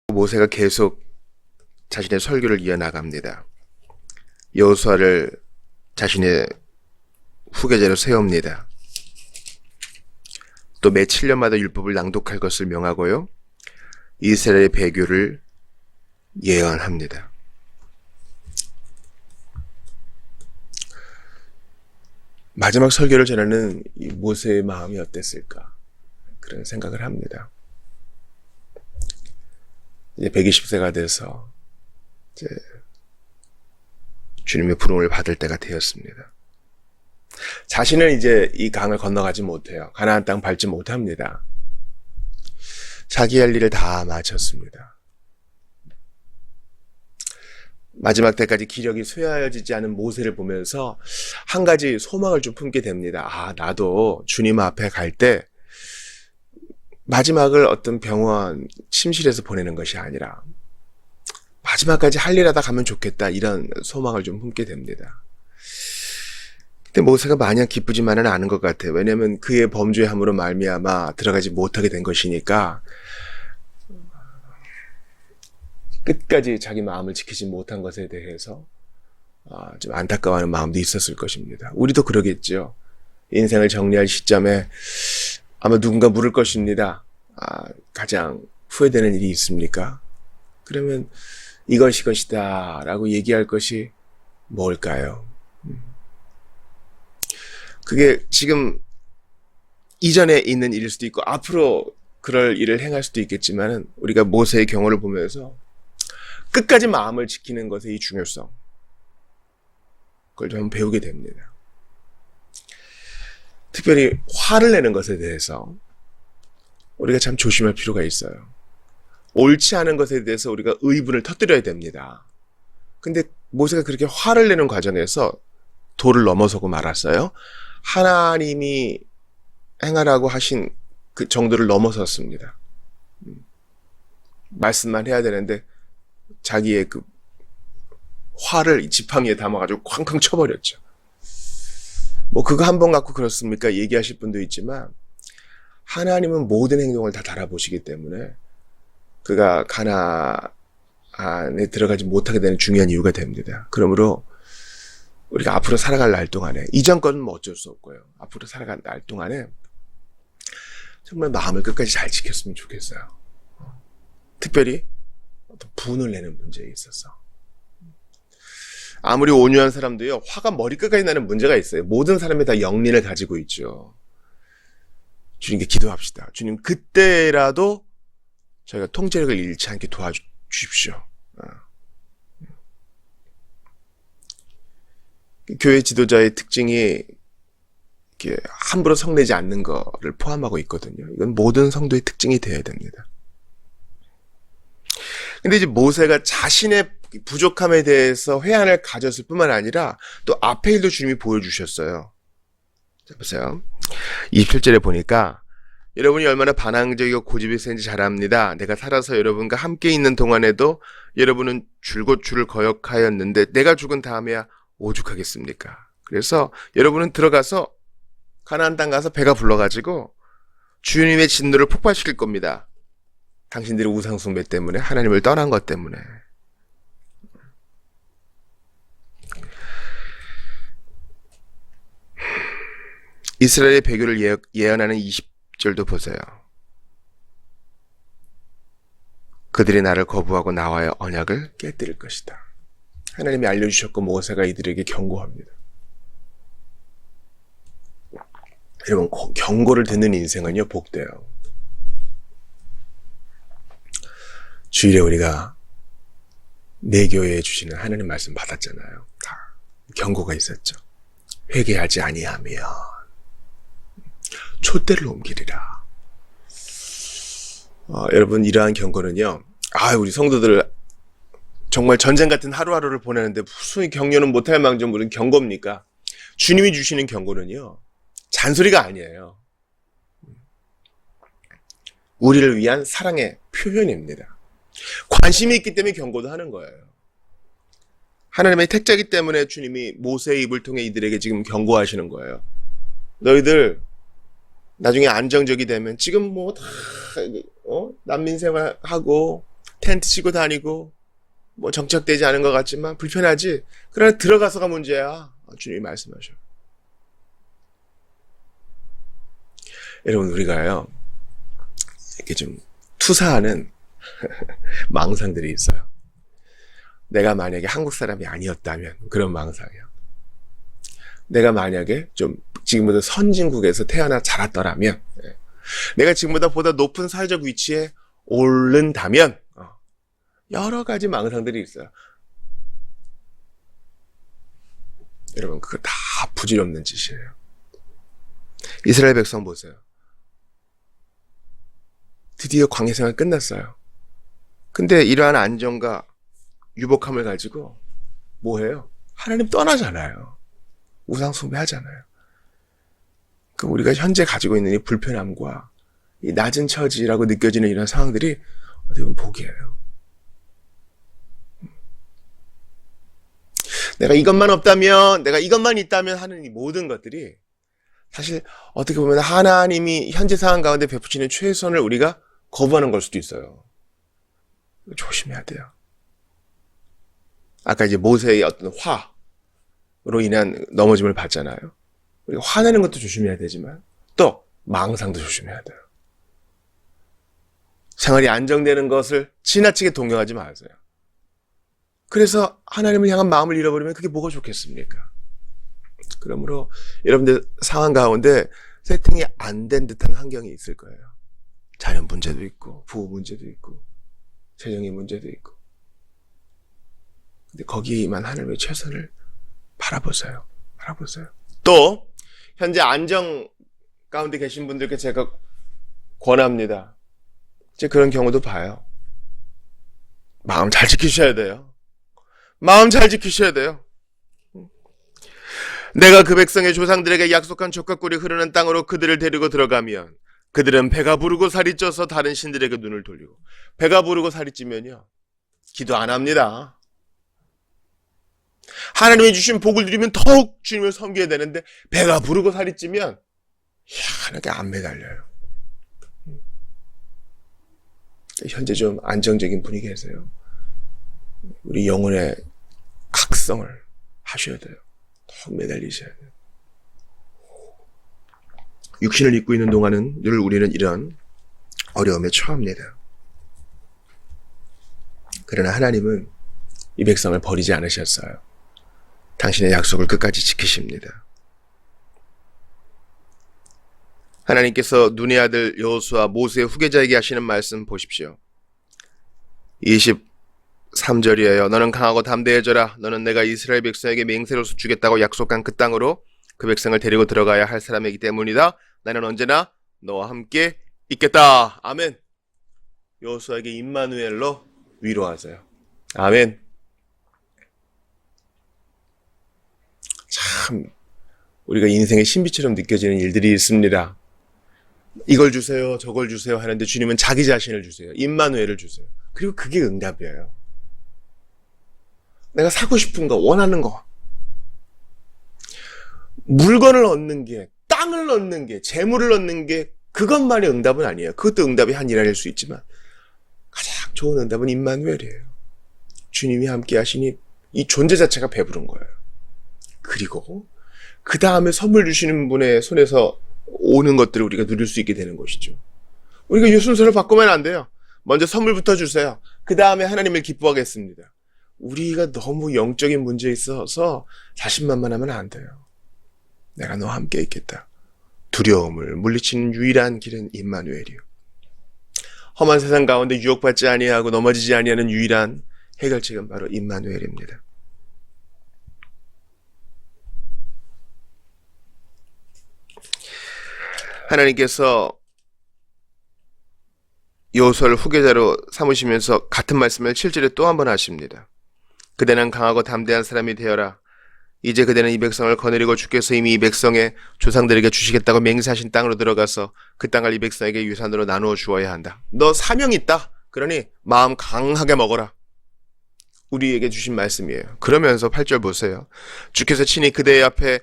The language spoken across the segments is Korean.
모세가 계속 자신의 설교를 이어나갑니다. 여호수아를 자신의 후계자로 세웁니다. 또 매 7년마다 율법을 낭독할 것을 명하고요. 이스라엘의 배교를 예언합니다. 마지막 설교를 전하는 이 모세의 마음이 어땠을까? 그런 생각을 합니다. 이제 120세가 돼서 이제 주님의 부름을 받을 때가 되었습니다. 자신은 이제 이 강을 건너가지 못해요. 가나안 땅 밟지 못합니다. 자기 할 일을 다 마쳤습니다. 마지막 때까지 기력이 쇠하여지지 않은 모세를 보면서 한 가지 소망을 좀 품게 됩니다. 아, 나도 주님 앞에 갈 때 마지막을 어떤 병원 침실에서 보내는 것이 아니라 마지막까지 할 일 하다 가면 좋겠다, 이런 소망을 좀 품게 됩니다. 근데 모세가 마냥 기쁘지만은 않은 것 같아요. 왜냐하면 그의 범죄의 함으로 말미암아 들어가지 못하게 된 것이니까 끝까지 자기 마음을 지키지 못한 것에 대해서 좀 안타까워하는 마음도 있었을 것입니다. 우리도 그러겠죠. 인생을 정리할 시점에 아마 누군가 물을 것입니다. 가장 후회되는 일이 있습니까? 그러면 이것이 것이다 라고 얘기할 것이 뭘까요? 그게 지금 이전에 있는 일일 수도 있고 앞으로 그럴 일을 행할 수도 있겠지만은 우리가 모세의 경우를 보면서 끝까지 마음을 지키는 것의 이 중요성, 그걸 좀 배우게 됩니다. 특별히 화를 내는 것에 대해서 우리가 참 조심할 필요가 있어요. 옳지 않은 것에 대해서 우리가 의분을 터뜨려야 됩니다. 근데 모세가 그렇게 화를 내는 과정에서 도를 넘어서고 말았어요. 하나님이 행하라고 하신 그 정도를 넘어섰습니다. 말씀만 해야 되는데 자기의 그 화를 지팡이에 담아가지고 쾅쾅 쳐버렸죠. 뭐 그거 한 번 갖고 그렇습니까? 얘기하실 분도 있지만 하나님은 모든 행동을 다 달아보시기 때문에 그가 가나안에 들어가지 못하게 되는 중요한 이유가 됩니다. 그러므로 우리가 앞으로 살아갈 날 동안에, 이전 거는 뭐 어쩔 수 없고요. 앞으로 살아갈 날 동안에 정말 마음을 끝까지 잘 지켰으면 좋겠어요. 특별히 어떤 분을 내는 문제에 있어서. 아무리 온유한 사람도요, 화가 머리끝까지 나는 문제가 있어요. 모든 사람이 다 영린을 가지고 있죠. 주님께 기도합시다. 주님, 그때라도 저희가 통제력을 잃지 않게 도와주십시오. 교회 지도자의 특징이 이렇게 함부로 성내지 않는 거를 포함하고 있거든요. 이건 모든 성도의 특징이 되어야 됩니다. 근데 이제 모세가 자신의 부족함에 대해서 회한을 가졌을 뿐만 아니라 또 앞에 일도 주님이 보여주셨어요. 자, 보세요. 27절에 보니까 여러분이 얼마나 반항적이고 고집이 센지 잘 압니다. 내가 살아서 여러분과 함께 있는 동안에도 여러분은 줄곧 주를 거역하였는데 내가 죽은 다음에야 오죽하겠습니까? 그래서 여러분은 들어가서 가나안 땅 가서 배가 불러가지고 주님의 진노를 폭발시킬 겁니다. 당신들이 우상 숭배 때문에, 하나님을 떠난 것 때문에. 이스라엘의 배교를 예언하는 20절도 보세요. 그들이 나를 거부하고 나와의 언약을 깨뜨릴 것이다. 하나님이 알려주셨고 모세가 이들에게 경고합니다. 여러분, 경고를 듣는 인생은요, 복돼요. 주일에 우리가 내 교회에 주시는 하나님 말씀 받았잖아요. 다 경고가 있었죠. 회개하지 아니하면 촛대를 옮기리라. 여러분, 이러한 경고는요, 우리 성도들 정말 전쟁 같은 하루하루를 보내는데 무슨 격려는 못할 망정 무슨 경고입니까? 주님이 주시는 경고는요, 잔소리가 아니에요. 우리를 위한 사랑의 표현입니다. 관심이 있기 때문에 경고도 하는 거예요. 하나님의 택자이기 때문에 주님이 모세의 입을 통해 이들에게 지금 경고하시는 거예요. 너희들 나중에 안정적이 되면 지금 뭐 다 난민 생활하고 텐트 치고 다니고 뭐 정착되지 않은 것 같지만 불편하지. 그러나 들어가서가 문제야. 주님이 말씀하셔. 여러분, 우리가요 이렇게 좀 투사하는 망상들이 있어요. 내가 만약에 한국 사람이 아니었다면, 그런 망상이요. 내가 만약에 좀 지금보다 선진국에서 태어나 자랐더라면, 내가 지금보다 보다 높은 사회적 위치에 오른다면, 여러 가지 망상들이 있어요. 여러분, 그거 다 부질없는 짓이에요. 이스라엘 백성 보세요. 드디어 광야 생활 끝났어요. 근데 이러한 안정과 유복함을 가지고 뭐해요? 하나님 떠나잖아요. 우상 숭배하잖아요. 그 우리가 현재 가지고 있는 이 불편함과 이 낮은 처지라고 느껴지는 이런 상황들이 어떻게 보면 복이에요. 내가 이것만 없다면, 내가 이것만 있다면 하는 이 모든 것들이 사실 어떻게 보면 하나님이 현재 상황 가운데 베푸시는 최선을 우리가 거부하는 걸 수도 있어요. 조심해야 돼요. 아까 이제 모세의 어떤 화로 인한 넘어짐을 봤잖아요. 우리가 화내는 것도 조심해야 되지만 또 망상도 조심해야 돼요. 생활이 안정되는 것을 지나치게 동경하지 마세요. 그래서 하나님을 향한 마음을 잃어버리면 그게 뭐가 좋겠습니까? 그러므로 여러분들 상황 가운데 세팅이 안 된 듯한 환경이 있을 거예요. 자녀 문제도 있고 부부 문제도 있고 재정의 문제도 있고. 근데 거기에만 하나님의 최선을 바라보세요. 또 현재 안정 가운데 계신 분들께 제가 권합니다. 이제 그런 경우도 봐요. 마음 잘 지키셔야 돼요. 내가 그 백성의 조상들에게 약속한 젖과 꿀이 흐르는 땅으로 그들을 데리고 들어가면 그들은 배가 부르고 살이 쪄서 다른 신들에게 눈을 돌리고. 배가 부르고 살이 찌면요 기도 안 합니다. 하나님이 주신 복을 누리면 더욱 주님을 섬겨야 되는데 배가 부르고 살이 찌면 희한하게 안 매달려요. 현재 좀 안정적인 분위기에서요 우리 영혼의 각성을 하셔야 돼요. 더욱 매달리셔야 돼요. 육신을 입고 있는 동안은 늘 우리는 이런 어려움에 처합니다. 그러나 하나님은 이 백성을 버리지 않으셨어요. 당신의 약속을 끝까지 지키십니다. 하나님께서 눈의 아들 여호수아 모세의 후계자에게 하시는 말씀 보십시오. 23절이에요. 너는 강하고 담대해져라. 너는 내가 이스라엘 백성에게 맹세로서 주겠다고 약속한 그 땅으로 그 백성을 데리고 들어가야 할 사람이기 때문이다. 나는 언제나 너와 함께 있겠다. 아멘. 여호수아에게 임마누엘로 위로하세요. 아멘. 참 우리가 인생의 신비처럼 느껴지는 일들이 있습니다. 이걸 주세요, 저걸 주세요 하는데 주님은 자기 자신을 주세요. 임마누엘을 주세요. 그리고 그게 응답이에요. 내가 사고 싶은 거, 원하는 거. 물건을 얻는 게, 땅을 얻는 게, 재물을 얻는 게 그것만의 응답은 아니에요. 그것도 응답이 한 일환일 수 있지만 가장 좋은 응답은 임마누엘이에요. 주님이 함께 하시니 이 존재 자체가 배부른 거예요. 그리고 그 다음에 선물 주시는 분의 손에서 오는 것들을 우리가 누릴 수 있게 되는 것이죠. 우리가 이 순서를 바꾸면 안 돼요. 먼저 선물부터 주세요. 그 다음에 하나님을 기뻐하겠습니다. 우리가 너무 영적인 문제에 있어서 자신만만하면 안 돼요. 내가 너와 함께 있겠다. 두려움을 물리치는 유일한 길은 임마누엘이요. 험한 세상 가운데 유혹받지 아니하고 넘어지지 아니하는 유일한 해결책은 바로 임마누엘입니다. 하나님께서 여호수아를 후계자로 삼으시면서 같은 말씀을 7절에 또 한 번 하십니다. 그대는 강하고 담대한 사람이 되어라. 이제 그대는 이 백성을 거느리고 주께서 이미 이 백성의 조상들에게 주시겠다고 맹세하신 땅으로 들어가서 그 땅을 이 백성에게 유산으로 나누어 주어야 한다. 너 사명이 있다. 그러니 마음 강하게 먹어라. 우리에게 주신 말씀이에요. 그러면서 8절 보세요. 주께서 친히 그대의 앞에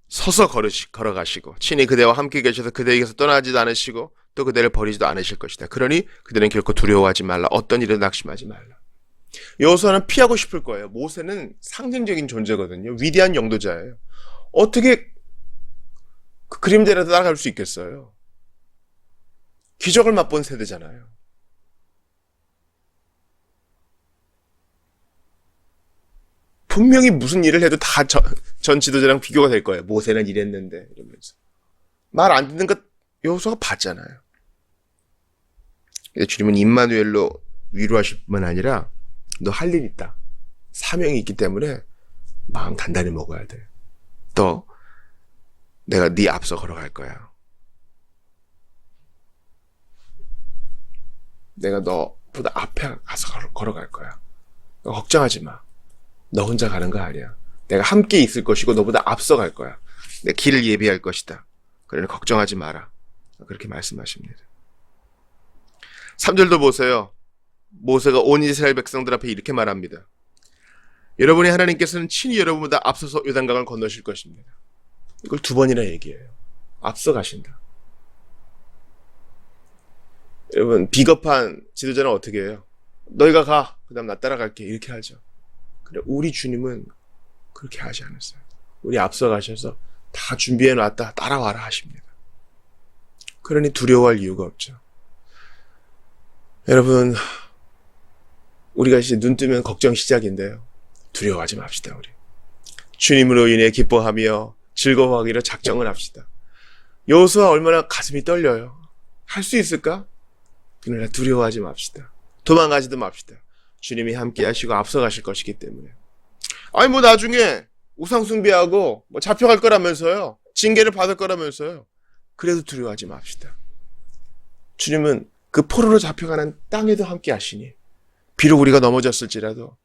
서서 걸어가시고 친히 그대와 함께 계셔서 그대에게서 떠나지도 않으시고 또 그대를 버리지도 않으실 것이다. 그러니 그대는 결코 두려워하지 말라. 어떤 일에도 낙심하지 말라. 여호수아는 피하고 싶을 거예요. 모세는 상징적인 존재거든요. 위대한 영도자예요. 어떻게 그 그림대로 따라갈 수 있겠어요? 기적을 맛본 세대잖아요. 분명히 무슨 일을 해도 다 전 지도자랑 비교가 될 거예요. 모세는 이랬는데 이러면서. 말 안 듣는 것 여호수아가 봤잖아요. 주님은 임마누엘로 위로하실 뿐만 아니라 너 할 일 있다. 사명이 있기 때문에 마음 단단히 먹어야 돼. 또 내가 네 앞서 걸어갈 거야. 내가 너보다 앞에 가서 걸어갈 거야. 너 걱정하지 마. 너 혼자 가는 거 아니야. 내가 함께 있을 것이고 너보다 앞서 갈 거야. 내 길을 예비할 것이다. 그러니 걱정하지 마라. 그렇게 말씀하십니다. 3절도 보세요. 모세가 온 이스라엘 백성들 앞에 이렇게 말합니다. 여러분이 하나님께서는 친히 여러분보다 앞서서 요단강을 건너실 것입니다. 이걸 2번이나 얘기해요. 앞서 가신다. 여러분 비겁한 지도자는 어떻게 해요? 너희가 가. 그 다음 나 따라갈게. 이렇게 하죠. 그래 우리 주님은 그렇게 하지 않았어요. 우리 앞서 가셔서 다 준비해 놨다. 따라와라 하십니다. 그러니 두려워할 이유가 없죠. 여러분 우리가 이제 눈 뜨면 걱정 시작인데요. 두려워하지 맙시다. 우리 주님으로 인해 기뻐하며 즐거워하기로 작정을 합시다. 여호수아 얼마나 가슴이 떨려요. 할 수 있을까? 그러나 두려워하지 맙시다. 도망가지도 맙시다. 주님이 함께 하시고 앞서 가실 것이기 때문에. 아니 뭐 나중에 우상 숭배하고 뭐 잡혀갈 거라면서요. 징계를 받을 거라면서요. 그래도 두려워하지 맙시다. 주님은 그 포로로 잡혀가는 땅에도 함께 하시니 비록 우리가 넘어졌을지라도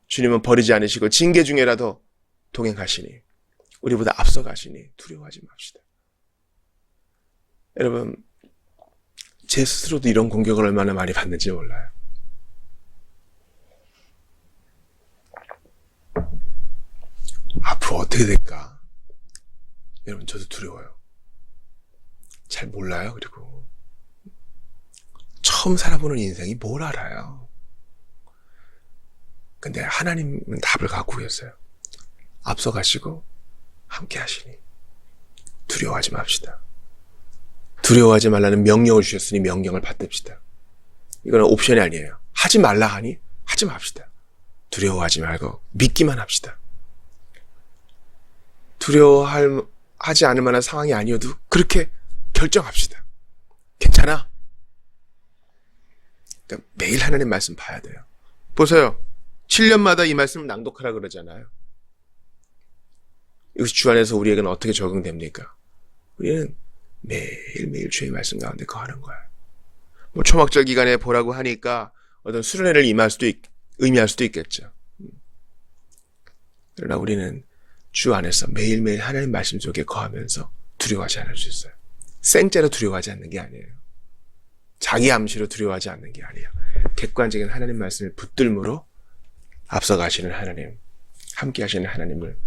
주님은 버리지 않으시고 징계 중에라도 동행하시니 우리보다 앞서 가시니 두려워하지 맙시다. 여러분 제 스스로도 이런 공격을 얼마나 많이 받는지 몰라요. 앞으로 어떻게 될까? 여러분 저도 두려워요. 잘 몰라요. 그리고 처음 살아보는 인생이 뭘 알아요. 근데 하나님은 답을 갖고 계세요. 앞서 가시고 함께 하시니 두려워하지 맙시다. 두려워하지 말라는 명령을 주셨으니 명령을 받듭시다. 이거는 옵션이 아니에요. 하지 말라 하니 하지 맙시다. 두려워하지 말고 믿기만 합시다. 두려워하지 않을 만한 상황이 아니어도 그렇게 결정합시다. 괜찮아. 그러니까 매일 하나님 말씀 봐야 돼요. 보세요. 7년마다 이 말씀을 낭독하라 그러잖아요. 이것이 주 안에서 우리에게는 어떻게 적용됩니까? 우리는 매일매일 주의 말씀 가운데 거하는 거예요. 뭐 초막절 기간에 보라고 하니까 어떤 수련회를 의미할 수도 있겠죠. 그러나 우리는 주 안에서 매일매일 하나님 말씀 속에 거하면서 두려워하지 않을 수 있어요. 생째로 두려워하지 않는 게 아니에요. 자기 암시로 두려워하지 않는 게 아니에요. 객관적인 하나님 말씀을 붙들므로 앞서 가시는 하나님, 함께 하시는 하나님을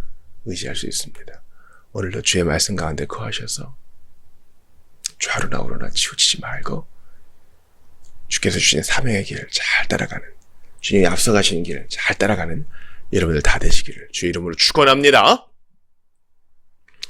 의지할 수 있습니다. 오늘도 주의 말씀 가운데 거하셔서 좌로나 우로나 치우치지 말고 주께서 주신 사명의 길을 잘 따라가는, 주님이 앞서 가시는 길을 잘 따라가는 여러분들 다 되시기를 주의 이름으로 축원합니다.